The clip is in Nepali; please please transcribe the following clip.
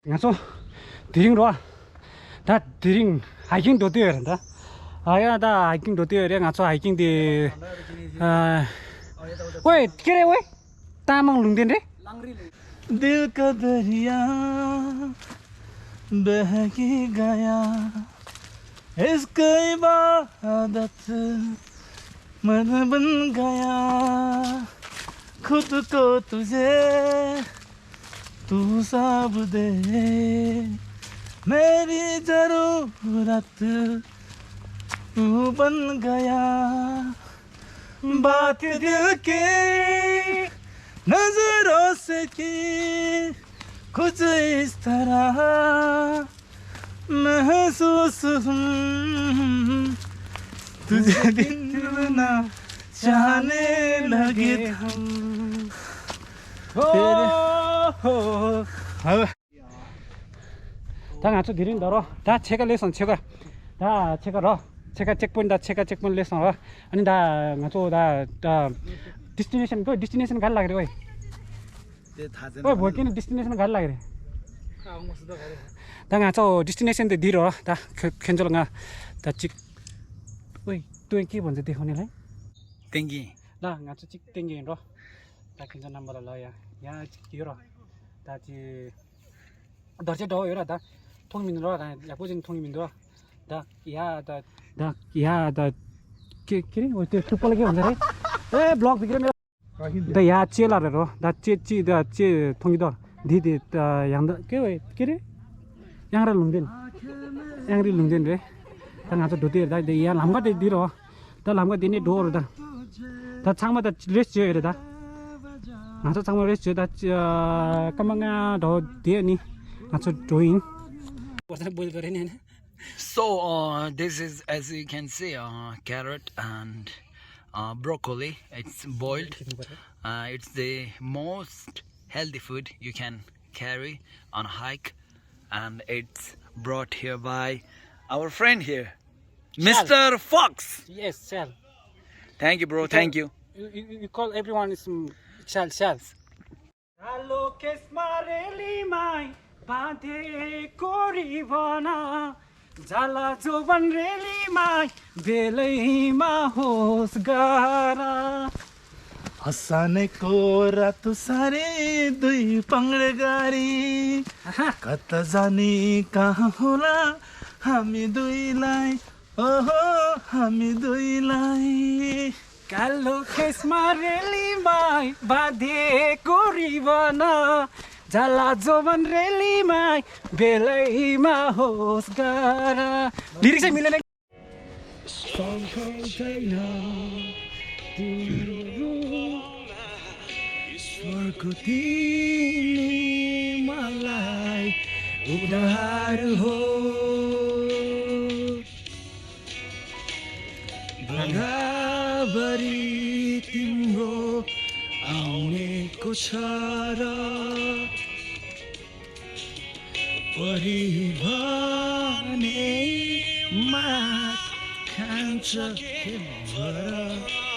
ngaso diring ro da diring hiking do de da aya da hiking do de ngaso hiking de oi kere oi tamang lungden re दिल का दरिया बह के गया इसकी इबादत मन बन गया खुद को तुझे तू सब दे मेरी जरूरत तू बन गया बात दिल के नजरों से की कुछ इस तरह महसूस तुझे दिन ना चाहने लगे हम 다 아주 드린 더러 다 제가 레슨 제가 다 제가 러 제가 체크포인트 다 제가 체크포인트 레슨 아니 다 아주 다 डेस्टिनेसन को डेस्टिनेसन गाल लाग्यो ओइ ओइ भोकिन डेस्टिनेसन गाल लाग्यो दा nga cho डेस्टिनेसन त दिरो दा खेन्जल nga दा चिक ओइ तोय के भन्छ देखाउने लाई टेंगी ला nga cho चिक टेंगी रो दा खेन्जल नम्बर ल या चिक रो दा ची दर्जे दो यो दा 통민 रो दा यापोजिन 통민 रो दा के रे ओइ त्यो टुप्पल के भन्छ रे ए ब्लॉग बिग्रे मेरो द या चेला रे रो द चे थोंगी द दिदि त यांग के वे के रे यांग रे लुंगदेन रे त nga cho दोते दा या लामगा दे दिरो त लामगा दिने डोर दा 창마 다 레스 제 रे दा nga cho 창마 레스 다 कमंगा द देनी nga cho doing वर्षन बोल गरे नि हैन So this is, as you can see, carrot and broccoli. It's boiled. It's the most healthy food you can carry on a hike, and it's brought here by our friend here, Mr. Fox. Yes, Sal. Thank you, bro. Thank you. You call everyone is Sal. Hello, kiss my really my bade koribana. जाला जोबन रेलीमा बेलैमा होस गारा हसानेको रात सारे दुई पंगडे गाडी कता जाने कहाँ होला हामी दुईलाई ओहो हामी दुईलाई कालो खेसमा रेलीमा बाँधेको रिबन जाला जोबन रेलीमा बेलैमा होस गारा लिरिक्स चाहिँ मिलेन ईश्वरको तिमी मलाई उद्धार हो भगाभरि तिम्रो आउनेको छ र परिभाने मात खान्छ भर